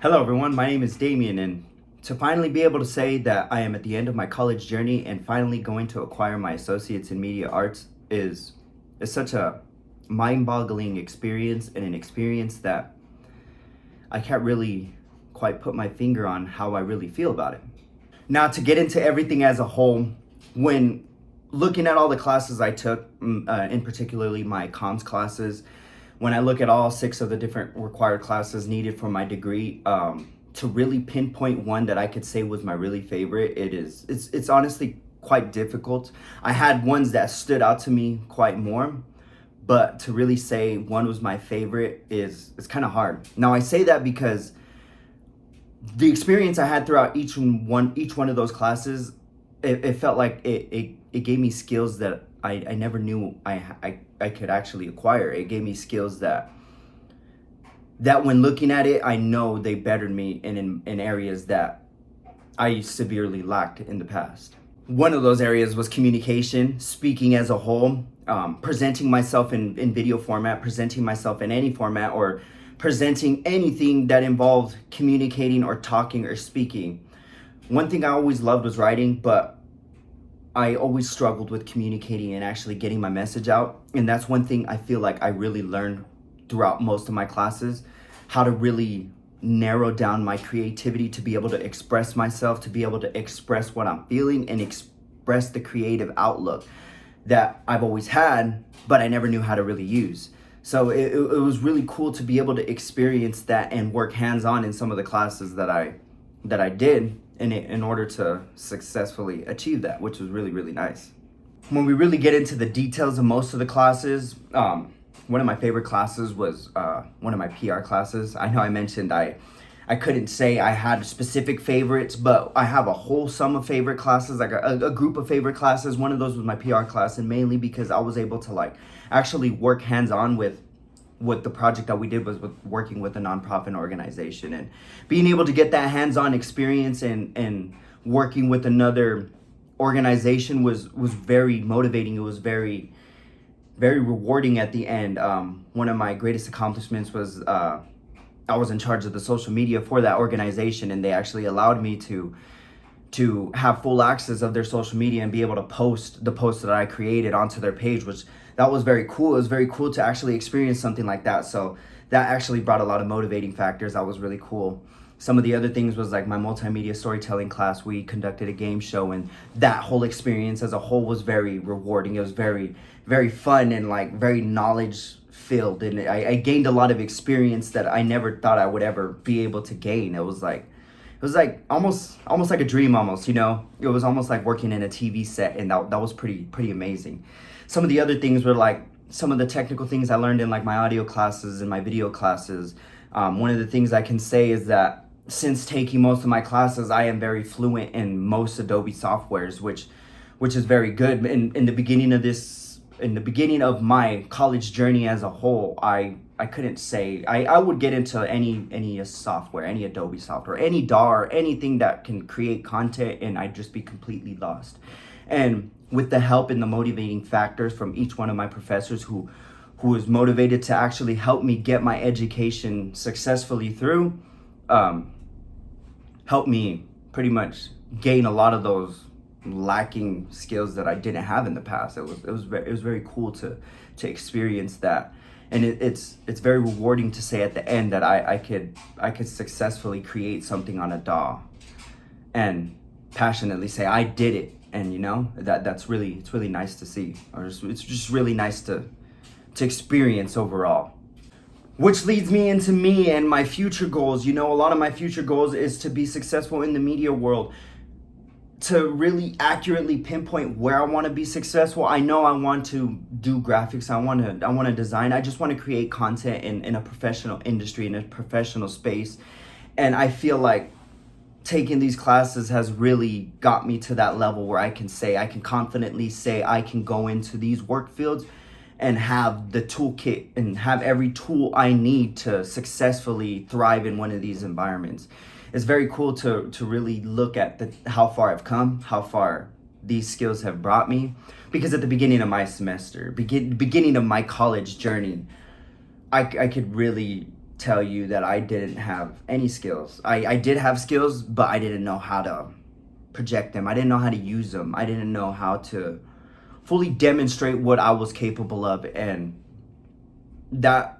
Hello everyone, my name is Damian, and to finally be able to say that I am at the end of my college journey and finally going to acquire my associates in media arts is such a mind-boggling experience, and an experience that I can't really quite put my finger on how I really feel about it. Now, to get into everything as a whole, when looking at all the classes I took, in particularly my comms classes, when I look at all 6 of the different required classes needed for my degree, to really pinpoint one that I could say was my really favorite, it's honestly quite difficult. I had ones that stood out to me quite more, but to really say one was my favorite is it's kind of hard. Now I say that because the experience I had throughout each one of those classes, it felt like it gave me skills that I never knew I could actually acquire. It gave me skills that when looking at it, I know they bettered me in areas that I severely lacked in the past. One of those areas was communication, speaking as a whole, presenting myself in video format, presenting myself in any format, or presenting anything that involved communicating or talking or speaking. One thing I always loved was writing, but I always struggled with communicating and actually getting my message out. And that's one thing I feel like I really learned throughout most of my classes, how to really narrow down my creativity to be able to express myself, to be able to express what I'm feeling and express the creative outlook that I've always had, but I never knew how to really use. So it was really cool to be able to experience that and work hands-on in some of the classes that I did in order to successfully achieve that, which was really, really nice. When we really get into the details of most of the classes, one of my favorite classes was one of my PR classes. I know I mentioned I couldn't say I had specific favorites, but I have a whole sum of favorite classes, like a group of favorite classes. One of those was my PR class, and mainly because I was able to actually work hands-on with what the project that we did was with working with a nonprofit organization, and being able to get that hands-on experience and working with another organization was very motivating. It was very, very rewarding at the end. One of my greatest accomplishments was I was in charge of the social media for that organization, and they actually allowed me to have full access of their social media and be able to post the posts that I created onto their page, which that was very cool. It was very cool to actually experience something like that. So that actually brought a lot of motivating factors. That was really cool. Some of the other things was like my multimedia storytelling class. We conducted a game show, and that whole experience as a whole was very rewarding. It was very, very fun and very knowledge filled. And I gained a lot of experience that I never thought I would ever be able to gain. It was almost like a dream almost, you know? It was almost like working in a TV set, and that was pretty amazing. Some of the other things were some of the technical things I learned in my audio classes and my video classes. One of the things I can say is that since taking most of my classes, I am very fluent in most Adobe softwares, which is very good. In the beginning of my college journey as a whole, I couldn't say I would get into any software, any Adobe software, any DAW, anything that can create content, and I'd just be completely lost. And with the help and the motivating factors from each one of my professors who was motivated to actually help me get my education successfully through, helped me pretty much gain a lot of those lacking skills that I didn't have in the past. It was very cool to experience that, and it's very rewarding to say at the end that I could successfully create something on a DAW and passionately say I did it. And it's really nice to see, or it's just really nice to experience overall. Which leads me into me and my future goals. A lot of my future goals is to be successful in the media world. To really accurately pinpoint where I want to be successful, I know I want to do graphics. I want to design. I just want to create content in a professional industry, in a professional space. And I feel like taking these classes has really got me to that level where I can confidently say I can go into these work fields and have the toolkit and have every tool I need to successfully thrive in one of these environments. It's very cool to really look at how far I've come, how far these skills have brought me. Because at the beginning of my semester, beginning of my college journey, I could really tell you that I didn't have any skills. I did have skills, but I didn't know how to project them. I didn't know how to use them. I didn't know how to fully demonstrate what I was capable of, and that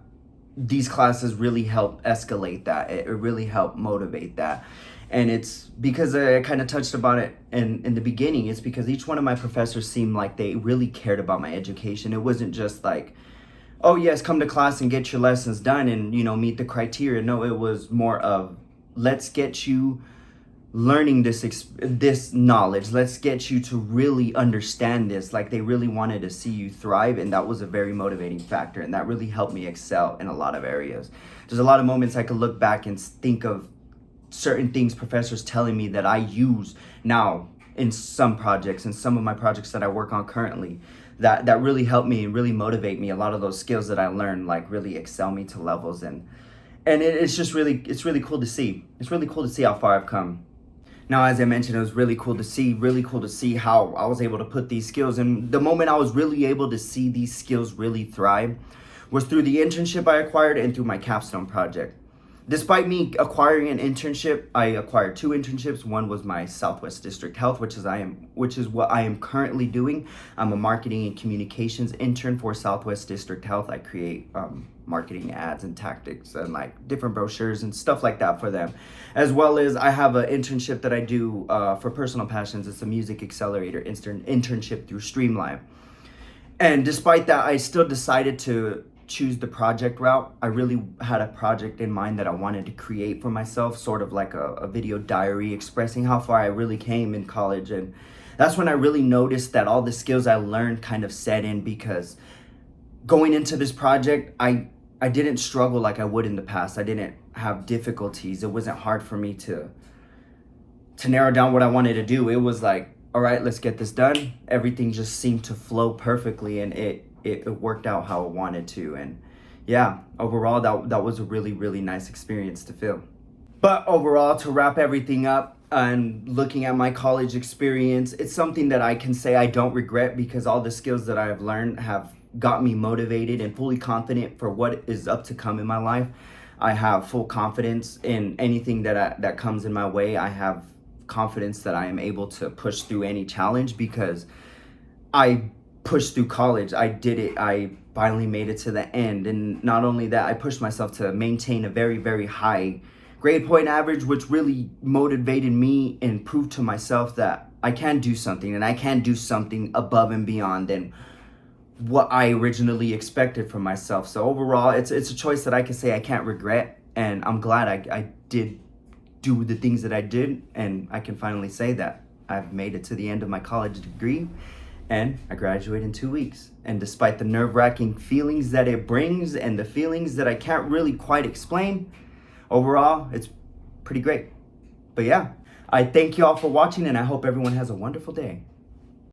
these classes really help escalate that. It really helped motivate that. And it's because I kind of touched about it in the beginning. It's because each one of my professors seemed like they really cared about my education. It wasn't just like, oh yes, come to class and get your lessons done and, you know, meet the criteria. No, it was more of, let's get you learning this knowledge. Let's get you to really understand this. Like, they really wanted to see you thrive, and that was a very motivating factor, and that really helped me excel in a lot of areas. There's a lot of moments I could look back and think of certain things professors telling me that I use now in some projects, and some of my projects that I work on currently, that really helped me and really motivate me. A lot of those skills that I learned like really excel me to levels, and it's just really, it's really cool to see. It's really cool to see how far I've come. Now, as I mentioned, it was really cool to see how I was able to put these skills. And the moment I was really able to see these skills really thrive was through the internship I acquired and through my capstone project. Despite me acquiring an internship, I acquired 2 internships. One was my Southwest District Health, which is what I am currently doing. I'm a marketing and communications intern for Southwest District Health. I create marketing ads and tactics and like different brochures and stuff like that for them. As well as I have an internship that I do for personal passions. It's a music accelerator internship through Streamline. And despite that, I still decided to choose the project route. I really had a project in mind that I wanted to create for myself, sort of like a video diary expressing how far I really came in college. And that's when I really noticed that all the skills I learned kind of set in, because going into this project, I didn't struggle like I would in the past. I didn't have difficulties. It wasn't hard for me to narrow down what I wanted to do. It was like, all right, let's get this done. Everything just seemed to flow perfectly, and it worked out how I wanted to. And yeah, overall, that was a really, really nice experience to feel. But overall, to wrap everything up and looking at my college experience, it's something that I can say I don't regret, because all the skills that I have learned have got me motivated and fully confident for what is up to come in my life. I have full confidence in anything that comes in my way. I have confidence that I am able to push through any challenge, because I pushed through college. I did it. I finally made it to the end. And not only that, I pushed myself to maintain a very, very high grade point average, which really motivated me and proved to myself that I can do something, and I can do something above and beyond than what I originally expected from myself. So overall, it's a choice that I can say I can't regret, and I'm glad I did do the things that I did, and I can finally say that I've made it to the end of my college degree, and I graduate in 2 weeks. And despite the nerve-wracking feelings that it brings and the feelings that I can't really quite explain, overall, it's pretty great. But yeah, I thank you all for watching, and I hope everyone has a wonderful day.